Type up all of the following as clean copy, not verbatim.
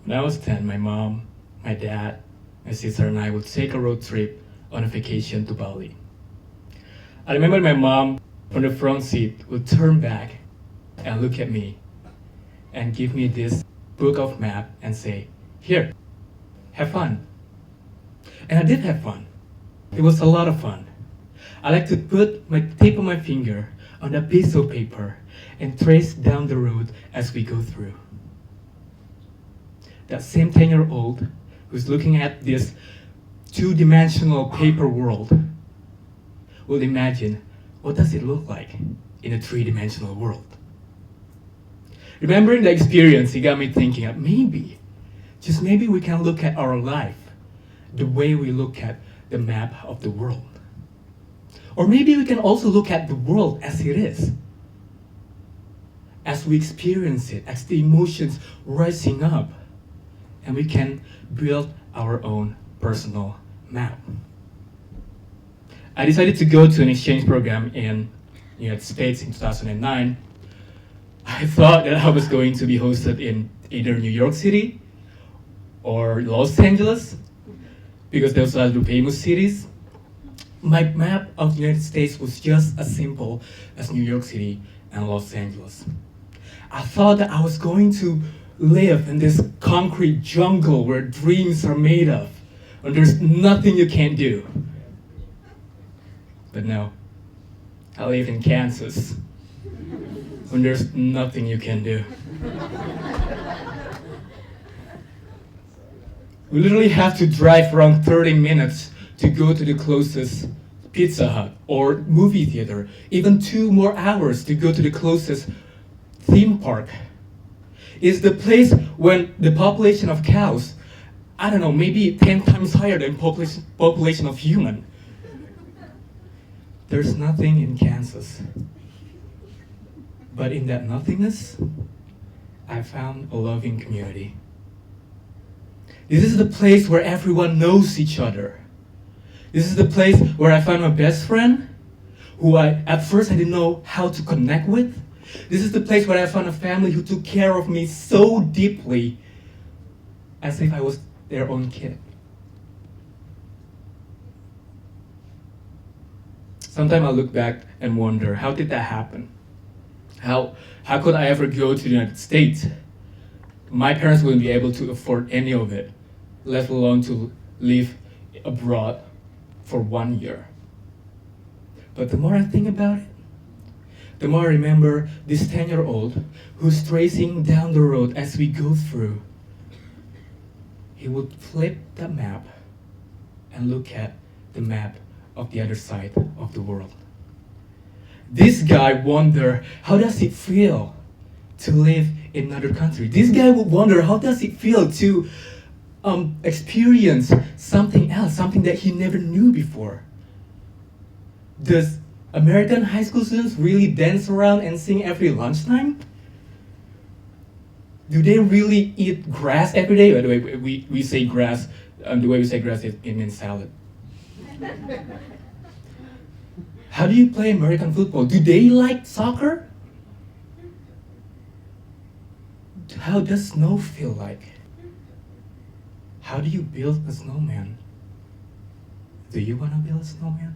When I was 10, my mom, my dad, my sister, and I would take a road trip on a vacation to Bali. I remember my mom from the front seat would turn back and look at me and give me this book of map and say, "Here, have fun." And I did have fun. It was a lot of fun. I like to put my tip of my finger on a piece of paper and trace down the road as we go through. That same 10-year-old who's looking at this two-dimensional paper world will imagine, what does it look like in a three-dimensional world? Remembering the experience, it got me thinking, just maybe we can look at our life the way we look at the map of the world. Or maybe we can also look at the world as it is, as we experience it, as the emotions rising up, and we can build our own personal map. I decided to go to an exchange program in the United States in 2009. I thought that I was going to be hosted in either New York City or Los Angeles, because those are the famous cities. My map of the United States was just as simple as New York City and Los Angeles. I thought that I was going to live in this concrete jungle where dreams are made of, and there's nothing you can't do. But no, I live in Kansas, when there's nothing you can do. We literally have to drive around 30 minutes to go to the closest Pizza Hut or movie theater, even 2 more hours to go to the closest theme park. It's the place when the population of cows, maybe 10 times higher than population of human. There's nothing in Kansas. But in that nothingness, I found a loving community. This is the place where everyone knows each other. This is the place where I found my best friend, who at first I didn't know how to connect with. This is the place where I found a family who took care of me so deeply, as if I was their own kid. Sometimes I look back and wonder, how did that happen? How could I ever go to the United States? My parents wouldn't be able to afford any of it, let alone to live abroad for 1 year. But the more I think about it, the more I remember this 10-year-old who's tracing down the road as we go through. He would flip that map and look at the map of the other side of the world. This guy wondered, how does it feel to live in another country? This guy would wonder, how does it feel to experience something else, something that he never knew before? Does American high school students really dance around and sing every lunchtime? Do they really eat grass every day? By the way, we say grass, the way we say grass, it means salad. How do you play American football? Do they like soccer? How does snow feel like? How do you build a snowman? Do you want to build a snowman?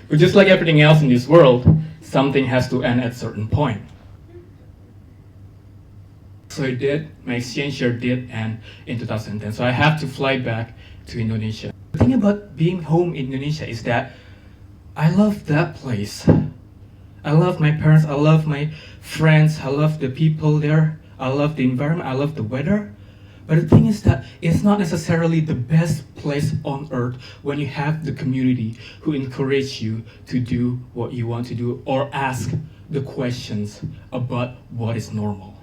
But just like everything else in this world, something has to end at a certain point. So it did, my exchange year did end in 2010, so I have to fly back to Indonesia. The thing about being home in Indonesia is that I love that place. I love my parents, I love my friends, I love the people there, I love the environment, I love the weather. But the thing is that it's not necessarily the best place on earth when you have the community who encourage you to do what you want to do or ask the questions about what is normal.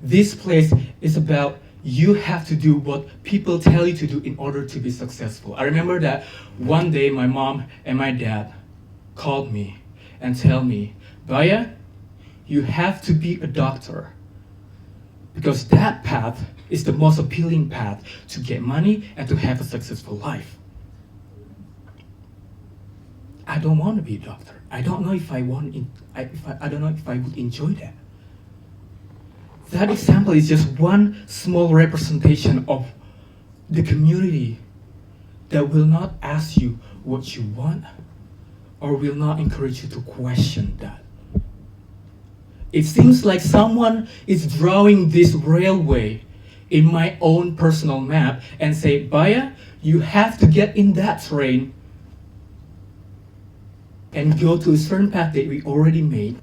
This place is about you have to do what people tell you to do in order to be successful. I remember that one day my mom and my dad called me and tell me, Baya, you have to be a doctor, because that path is the most appealing path to get money and to have a successful life. I don't want to be a doctor. I don't know if I don't know if I would enjoy that. That example is just one small representation of the community that will not ask you what you want or will not encourage you to question that. It seems like someone is drawing this railway in my own personal map and say, Baya, you have to get in that train and go to a certain path that we already made,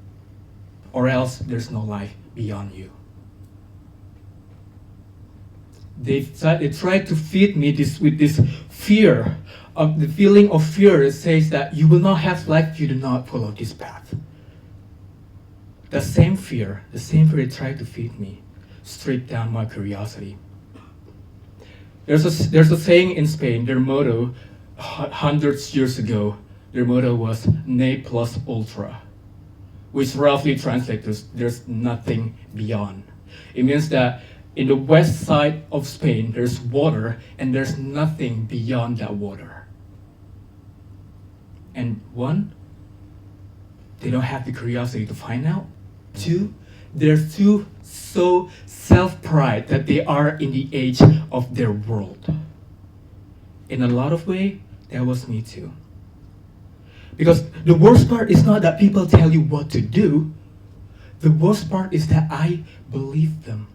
or else there's no life beyond you. They tried to feed me with this fear, of the feeling of fear that says that you will not have life if you do not follow this path. The same fear they tried to feed me, stripped down my curiosity. There's a saying in Spain, their motto, hundreds years ago, their motto was ne plus ultra, which roughly translates to there's nothing beyond. It means that in the west side of Spain, there's water and there's nothing beyond that water. And one, they don't have the curiosity to find out. Two, they're too so self-pride that they are in the age of their world. In a lot of ways, that was me too. Because the worst part is not that people tell you what to do. The worst part is that I believe them.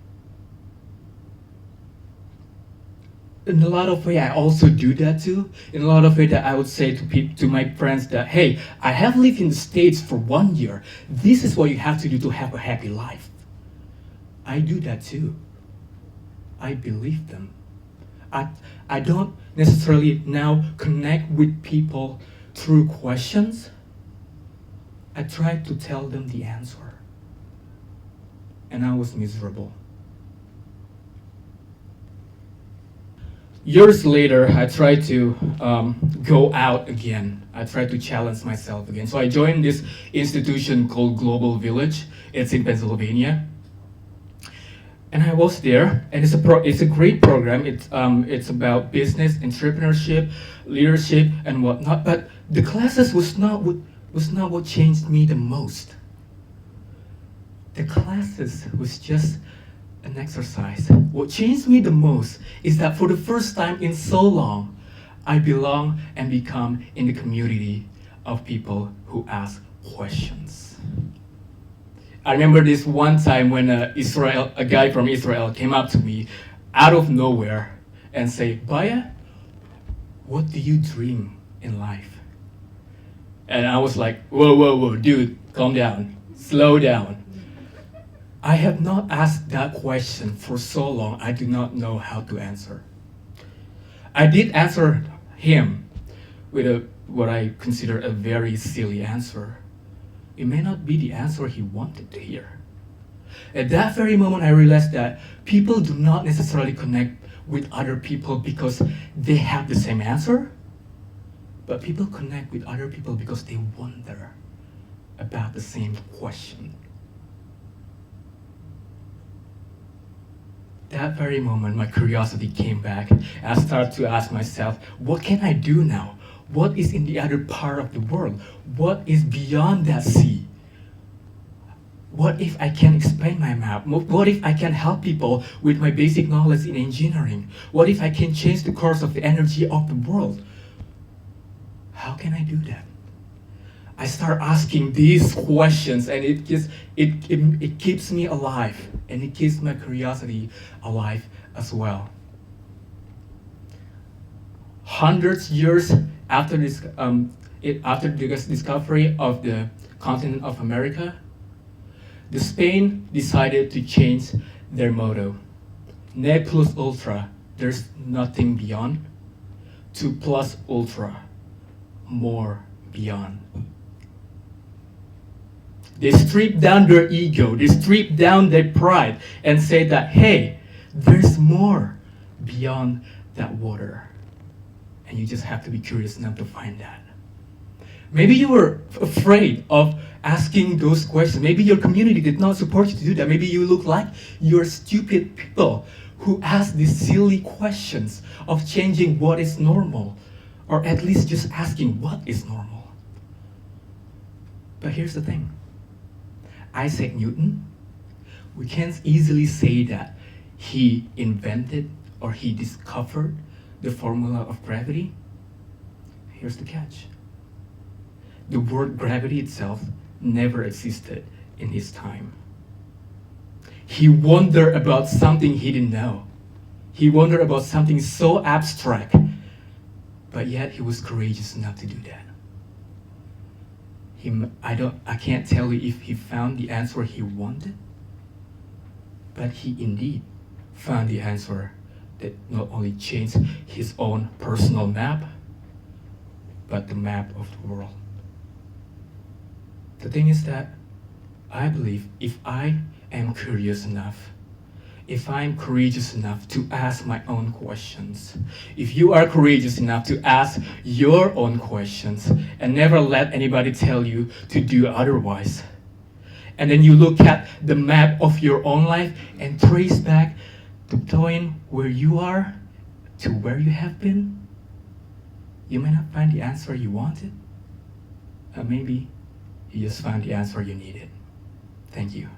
In a lot of ways, I also do that too. In a lot of ways, that I would say to my friends that, hey, I have lived in the States for 1 year. This is what you have to do to have a happy life. I do that too. I believe them. I don't necessarily now connect with people through questions. I tried to tell them the answer. And I was miserable. Years later, I tried to go out again. I tried to challenge myself again. So I joined this institution called Global Village. It's in Pennsylvania. And I was there, and it's a great program. It's about business, entrepreneurship, leadership, and whatnot. But the classes was not what changed me the most. The classes was just an exercise. What changed me the most is that for the first time in so long, I belong and become in the community of people who ask questions. I remember this one time when a guy from Israel came up to me out of nowhere and said, Baya, what do you dream in life? And I was like, whoa, dude, calm down, slow down. I have not asked that question for so long, I do not know how to answer. I did answer him with what I consider a very silly answer. It may not be the answer he wanted to hear. At that very moment, I realized that people do not necessarily connect with other people because they have the same answer, but people connect with other people because they wonder about the same question. That very moment, my curiosity came back. I started to ask myself, what can I do now? What is in the other part of the world? What is beyond that sea? What if I can explain my map? What if I can help people with my basic knowledge in engineering? What if I can change the course of the energy of the world? How can I do that? I start asking these questions, and it keeps me alive, and it keeps my curiosity alive as well. Hundreds years after after the discovery of the continent of America, the Spain decided to change their motto. Ne plus ultra, there's nothing beyond, to plus ultra, more beyond. They strip down their ego, they strip down their pride and say that, hey, there's more beyond that water. And you just have to be curious enough to find that. Maybe you were afraid of asking those questions. Maybe your community did not support you to do that. Maybe you look like you're stupid people who ask these silly questions of changing what is normal, or at least just asking what is normal. But here's the thing. Isaac Newton, we can't easily say that he invented or he discovered the formula of gravity. Here's the catch. The word gravity itself never existed in his time. He wondered about something he didn't know. He wondered about something so abstract, but yet he was courageous enough to do that. I can't tell you if he found the answer he wanted, but he indeed found the answer that not only changed his own personal map, but the map of the world. The thing is that I believe if I am curious enough, if I'm courageous enough to ask my own questions, if you are courageous enough to ask your own questions and never let anybody tell you to do otherwise, and then you look at the map of your own life and trace back the point where you are to where you have been, you may not find the answer you wanted, or maybe you just found the answer you needed. Thank you.